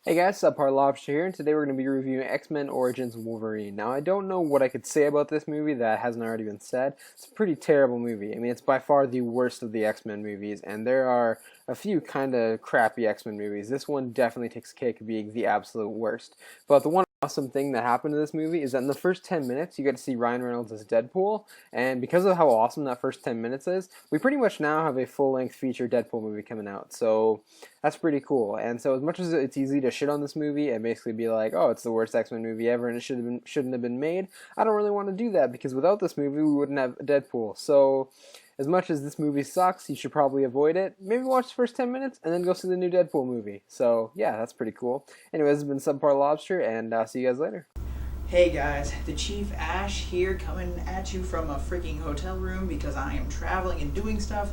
Hey guys, Subpar Lobster here, and today we're going to be reviewing X-Men Origins Wolverine. Now, I don't know what I could say about this movie that hasn't already been said. It's a pretty terrible movie. I mean, it's by far the worst of the X-Men movies, and there are a few kind of crappy X-Men movies. This one definitely takes cake of being the absolute worst. But the one awesome thing that happened in this movie is that in the first 10 minutes, you get to see Ryan Reynolds as Deadpool, and because of how awesome that first 10 minutes is, we pretty much now have a full-length feature Deadpool movie coming out. So that's pretty cool. And so, as much as it's easy to shit on this movie and basically be like, "Oh, it's the worst X-Men movie ever, and it shouldn't have been made," I don't really want to do that because without this movie, we wouldn't have Deadpool. So, as much as this movie sucks, you should probably avoid it. Maybe watch the first 10 minutes and then go see the new Deadpool movie. So, yeah, that's pretty cool. Anyways, this has been Subpar Lobster, and see you guys later. Hey guys, the Chief Ash here coming at you from a freaking hotel room because I am traveling and doing stuff,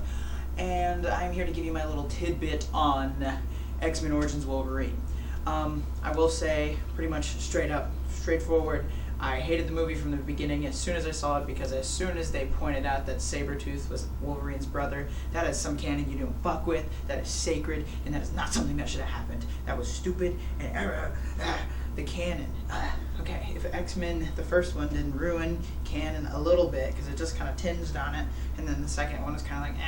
and I'm here to give you my little tidbit on X-Men Origins Wolverine. I will say, pretty much straight up, straightforward, I hated the movie from the beginning as soon as I saw it because as soon as they pointed out that Sabretooth was Wolverine's brother, that is some canon you don't fuck with, that is sacred, and that is not something that should have happened. That was stupid, and the canon. Okay, if X-Men, the first one, didn't ruin canon a little bit, because it just kind of tinged on it, and then the second one was kind of like,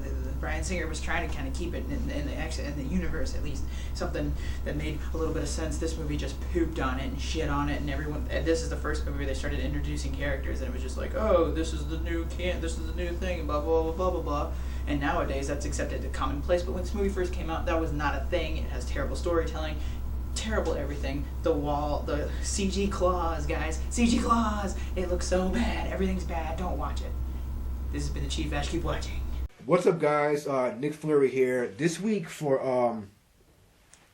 the Bryan Singer was trying to kind of keep it in the universe, at least, something that made a little bit of sense. This movie just pooped on it and shit on it, and this is the first movie where they started introducing characters, and it was just like, oh, this is the new thing, and blah, blah, blah, blah, blah, blah. And nowadays, that's accepted as commonplace, but when this movie first came out, that was not a thing. It has terrible storytelling, terrible everything. The CG claws, guys. CG claws. It looks so bad. Everything's bad. Don't watch it. This has been the Chief Ash. Keep watching. What's up, guys? Nick Flurry here. This week for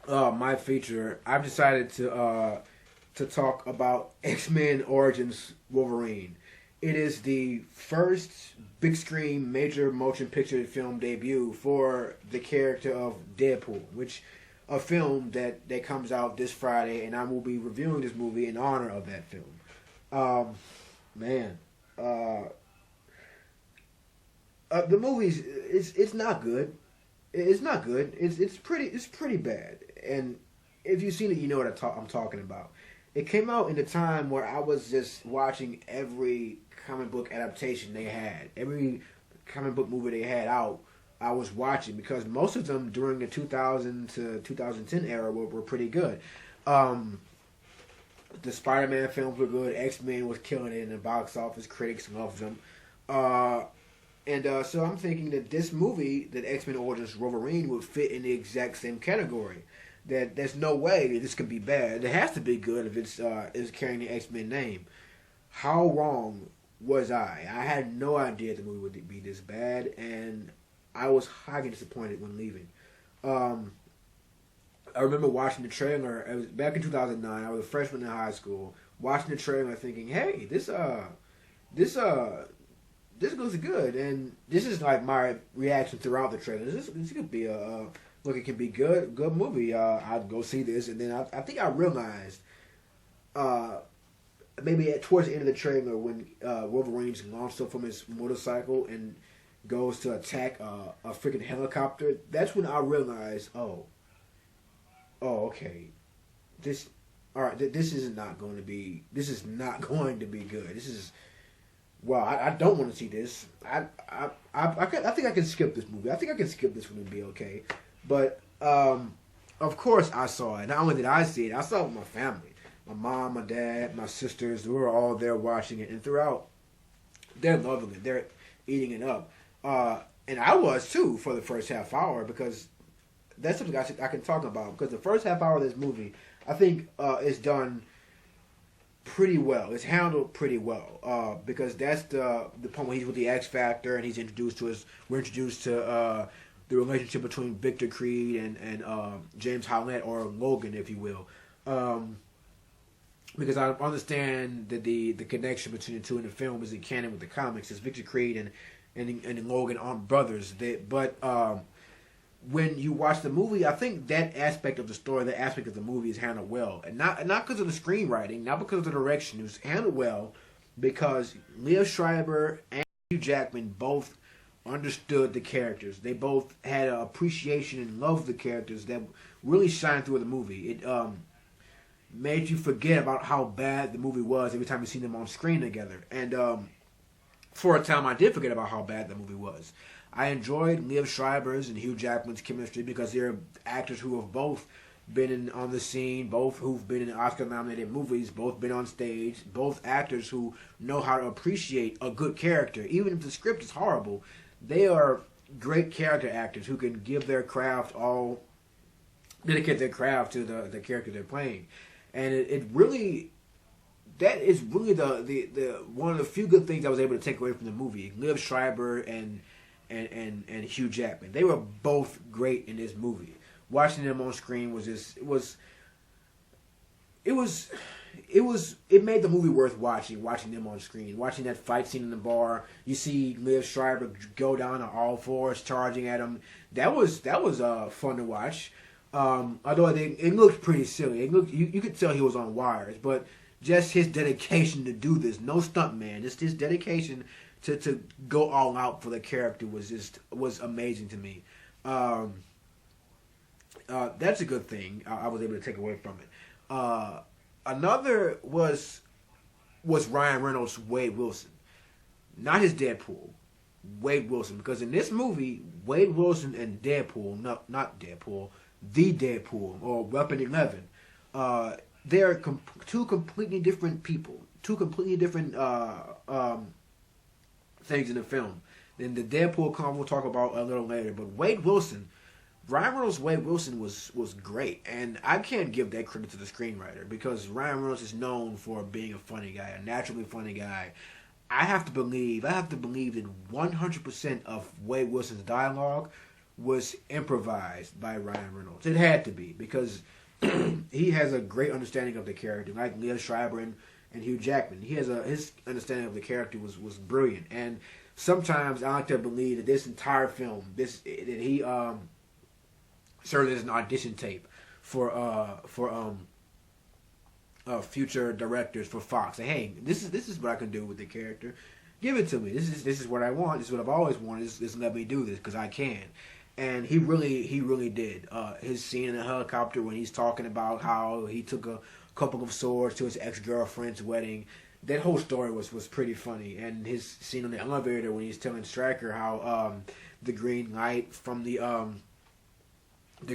my feature, I've decided to talk about X-Men Origins Wolverine. It is the first big screen major motion picture film debut for the character of Deadpool, which a film that comes out this Friday, and I will be reviewing this movie in honor of that film. Man, the movie's it's not good. It's not good. It's pretty bad. And if you've seen it, you know what I'm talking about. It came out in a time where I was just watching every comic book adaptation they had, every comic book movie they had out. I was watching because most of them during the 2000 to 2010 era were pretty good. The Spider-Man films were good. X-Men was killing it in the box office. Critics loved them. So I'm thinking that this movie, that X-Men Origins Wolverine, would fit in the exact same category. That there's no way that this could be bad. It has to be good if it's carrying the X-Men name. How wrong was I? I had no idea the movie would be this bad, and I was highly disappointed when leaving. I remember watching the trailer. It was back in 2009. I was a freshman in high school. Watching the trailer, thinking, "Hey, this looks good." And this is like my reaction throughout the trailer. This could be look. It can be good movie. I'd go see this, and then I think I realized, maybe towards the end of the trailer when Wolverine's launched up from his motorcycle and goes to attack a freaking helicopter. That's when I realized, oh, okay, this is not going to be good. This is, well, I don't want to see this. I think I can skip this movie. I think I can skip this one and be okay. But of course I saw it. Not only did I see it, I saw it with my family, my mom, my dad, my sisters. We were all there watching it, and throughout, they're loving it. They're eating it up. And I was too for the first half hour, because that's something I can talk about, because the first half hour of this movie, I think, is done pretty well. It's handled pretty well, because that's the point where he's with the X Factor and we're introduced to the relationship between Victor Creed and James Howlett, or Logan, if you will. Because I understand that the connection between the two in the film isn't canon with the comics. It's Victor Creed and Logan aren't brothers. But when you watch the movie, I think that aspect of the story, that aspect of the movie is handled well. And not because of the screenwriting, not because of the direction. It was handled well because Leah Schreiber and Hugh Jackman both understood the characters. They both had an appreciation and love of the characters that really shined through the movie. It made you forget about how bad the movie was every time you see them on screen together. And for a time, I did forget about how bad the movie was. I enjoyed Liev Schreiber's and Hugh Jackman's chemistry because they're actors who have both been on the scene, both who've been in Oscar-nominated movies, both been on stage, both actors who know how to appreciate a good character. Even if the script is horrible, they are great character actors who can give their craft all, dedicate their craft to the character they're playing. And it really, that is really the one of the few good things I was able to take away from the movie. Liev Schreiber and Hugh Jackman, they were both great in this movie. Watching them on screen was just it made the movie worth watching them on screen. Watching that fight scene in the bar, you see Liev Schreiber go down on all fours, charging at him. That was fun to watch. Although it looked pretty silly. It looked, you could tell he was on wires, but just his dedication to do this, no stunt man, just his dedication to go all out for the character was amazing to me. That's a good thing I was able to take away from it. Another was Ryan Reynolds' Wade Wilson. Not his Deadpool. Wade Wilson. Because in this movie, Wade Wilson and Deadpool, not Deadpool, the Deadpool, or Weapon 11, they're two completely different people. Two completely different things in the film. Then the Deadpool con we'll talk about a little later. But Wade Wilson, Ryan Reynolds' Wade Wilson was great, and I can't give that credit to the screenwriter because Ryan Reynolds is known for being a funny guy, a naturally funny guy. I have to believe that 100% of Wade Wilson's dialogue was improvised by Ryan Reynolds. It had to be because he has a great understanding of the character, like Liev Schreiber and Hugh Jackman. His understanding of the character was brilliant, and sometimes I like to believe that this entire film, that he served as an audition tape for future directors for Fox. Say, hey, this is what I can do with the character. Give it to me. This is what I want. This is what I've always wanted. Just let me do this because I can. And he really did. His scene in the helicopter when he's talking about how he took a couple of swords to his ex-girlfriend's wedding. That whole story was pretty funny. And his scene on the elevator when he's telling Stryker how the green light from the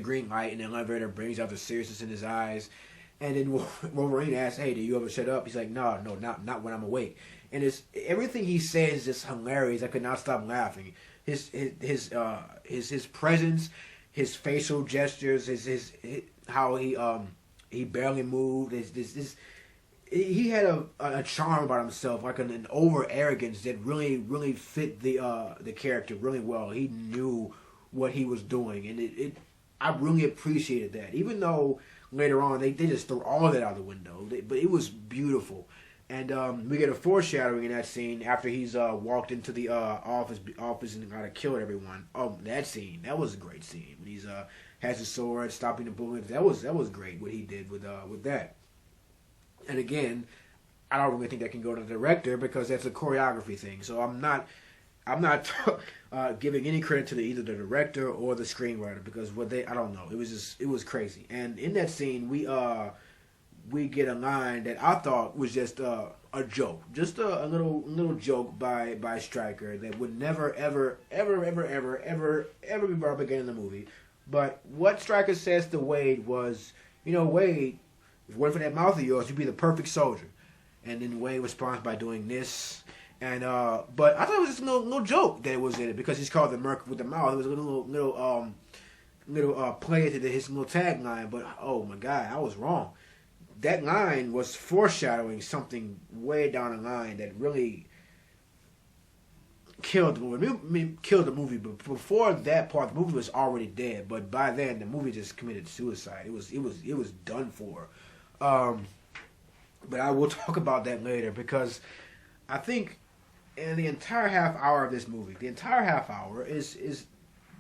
green light in the elevator brings out the seriousness in his eyes. And then Wolverine asks, "Hey, do you ever shut up?" He's like, "No, not when I'm awake." And everything he says is just hilarious. I could not stop laughing. His presence, his facial gestures, his how he barely moved. He had a charm about himself, like an over arrogance that really fit the character really well. He knew what he was doing, and I really appreciated that. Even though later on they just threw all of that out the window, but it was beautiful. And we get a foreshadowing in that scene after he's walked into the office and kind of killed everyone. Oh, that scene, that was a great scene. When he's has his sword, stopping the bullets. That was great what he did with that. And again, I don't really think that can go to the director because that's a choreography thing. So I'm not giving any credit to either the director or the screenwriter because I don't know. It was crazy. And in that scene, we get a line that I thought was just a joke, just a little joke by Stryker that would never ever be brought up again in the movie. But what Stryker says to Wade was, Wade, if it weren't for that mouth of yours, you'd be the perfect soldier. And then Wade responds by doing this. And but I thought it was just a little joke that was in it because he's called the Merc with the mouth. It was a little play to his little tagline. But oh my God, I was wrong. That line was foreshadowing something way down the line that really killed the movie. But before that part, the movie was already dead. But by then, the movie just committed suicide. It was done for. But I will talk about that later because I think in the entire half hour of this movie, the entire half hour is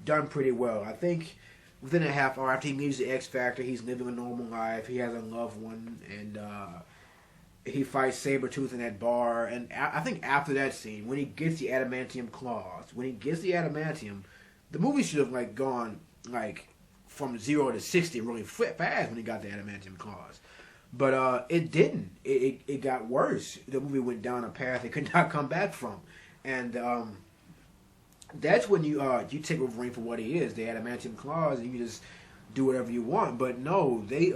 done pretty well. I think within a half hour after he leaves the X Factor, he's living a normal life. He has a loved one, and he fights Sabretooth in that bar, and I think after that scene, when he gets the adamantium claws, the movie should have like gone like from 0 to 60 really fast when he got the adamantium claws. But it didn't. It got worse. The movie went down a path it could not come back from, and that's when you take Wolverine for what he is, the adamantium claws, and you just do whatever you want. But no, they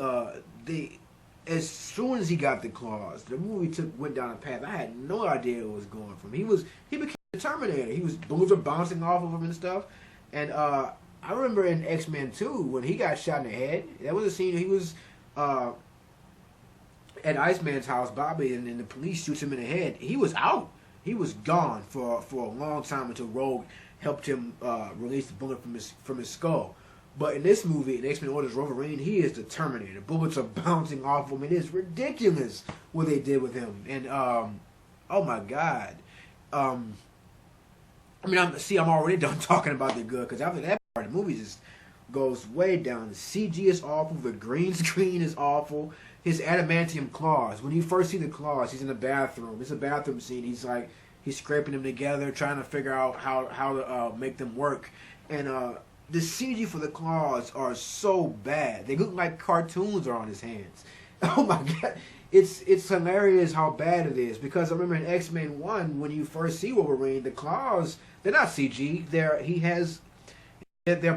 as soon as he got the claws, the movie went down a path I had no idea it was going from. He became the Terminator. Bullets were bouncing off of him and stuff. And I remember in X-Men 2 when he got shot in the head. That was a scene he was at Iceman's house, Bobby, and then the police shoots him in the head. He was out. He was gone for a long time until Rogue helped him release the bullet from his skull. But in this movie, in X-Men Origins Wolverine, he is the Terminator. Bullets are bouncing off him. It is ridiculous what they did with him. And, oh my God. I'm already done talking about the good, because after that part, the movie just goes way down. The CG is awful. The green screen is awful. His adamantium claws. When you first see the claws, he's in the bathroom. It's a bathroom scene. He's scraping them together, trying to figure out how to make them work. And, the CG for the claws are so bad. They look like cartoons are on his hands. Oh my God. It's hilarious how bad it is. Because I remember in X-Men 1, when you first see Wolverine, the claws, they're not CG. They're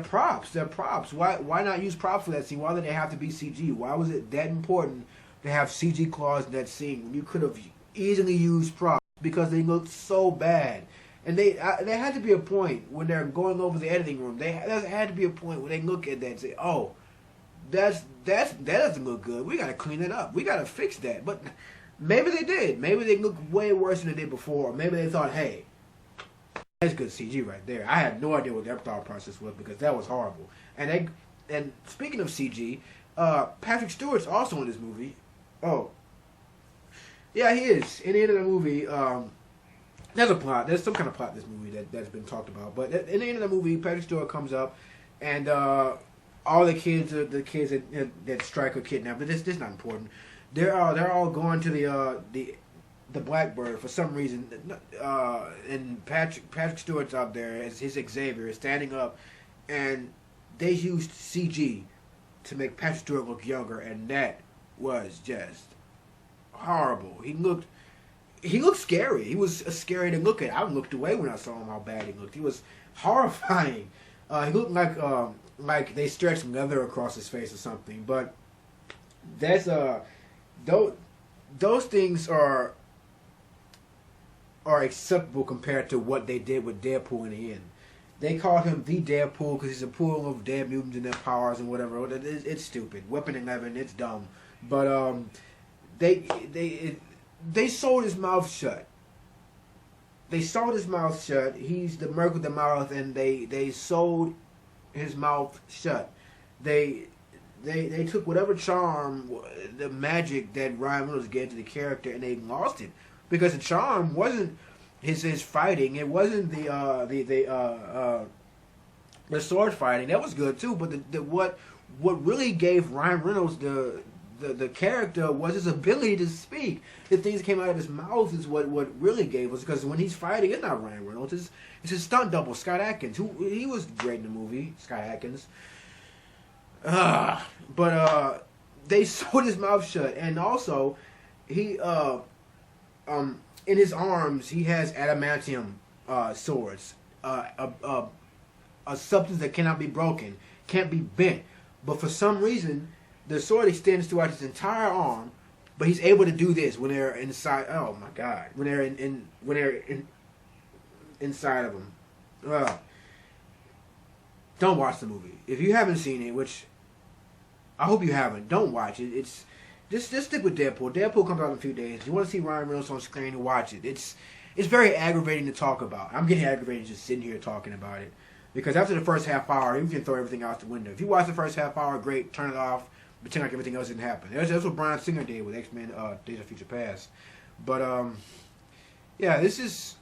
props. They're props. Why not use props for that scene? Why did they have to be CG? Why was it that important to have CG claws in that scene when you could have easily used props? Because they looked so bad. And there had to be a point when they're going over the editing room. There had to be a point where they look at that and say, "Oh, that doesn't look good. We got to clean it up. We got to fix that." But maybe they did. Maybe they looked way worse than they did before. Or maybe they thought, "Hey, that's good CG right there." I had no idea what their thought process was because that was horrible. And speaking of CG, Patrick Stewart's also in this movie. Oh, yeah, he is. In the end of the movie. There's a plot. There's some kind of plot in this movie that's been talked about. But in the end of the movie, Patrick Stewart comes up, and all the kids that Strike are kidnapped. But this is not important. They're all going to the Blackbird for some reason. And Patrick Stewart's out there as his Xavier is standing up, and they used CG to make Patrick Stewart look younger, and that was just horrible. He looked scary. He was scary to look at. I looked away when I saw him how bad he looked. He was horrifying. He looked like they stretched leather across his face or something. But that's those things are acceptable compared to what they did with Deadpool in the end. They called him the Deadpool because he's a pool of dead mutants and their powers and whatever. It's stupid. Weapon 11, it's dumb. But they sewed his mouth shut. He's the Merc with the mouth, and they sewed his mouth shut. They took whatever charm, the magic that Ryan Reynolds gave to the character, and they lost it because the charm wasn't his fighting. It wasn't the sword fighting. That was good too, but what really gave Ryan Reynolds the character was his ability to speak. The things that came out of his mouth is what really gave us, because when he's fighting, it's not Ryan Reynolds. It's his stunt double, Scott Adkins. He was great in the movie, Scott Adkins. But they sewed his mouth shut, and also he in his arms he has adamantium swords, a substance that cannot be broken, can't be bent. But for some reason, the sword extends throughout his entire arm, but he's able to do this when they're inside. Oh my God! When they're inside of him. Don't watch the movie if you haven't seen it, which I hope you haven't. Don't watch it. It's just stick with Deadpool. Deadpool comes out in a few days. If you want to see Ryan Reynolds on screen, watch it. It's very aggravating to talk about. I'm getting aggravated just sitting here talking about it because after the first half hour, you can throw everything out the window. If you watch the first half hour, great. Turn it off. Pretend like everything else didn't happen. That's what Bryan Singer did with X-Men Days of Future Past. But, yeah, this has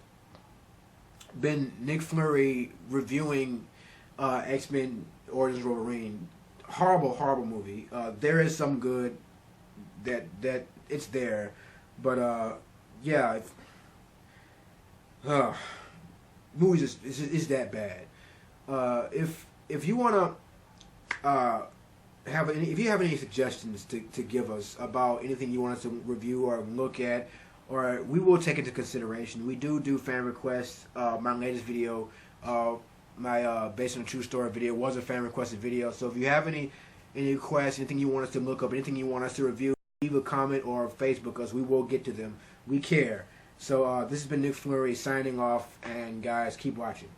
been Nick Flurry reviewing X-Men Origins Wolverine. Horrible, horrible movie. There is some good that it's there. But yeah, movies is that bad. If you wanna if you have any suggestions to give us about anything you want us to review or look at, or we will take into consideration. We do fan requests. My latest video, my based on a true story video, was a fan requested video. So if you have any requests, anything you want us to look up, anything you want us to review, leave a comment or Facebook us. We will get to them. We care. So this has been Nick Flurry signing off, and guys, keep watching.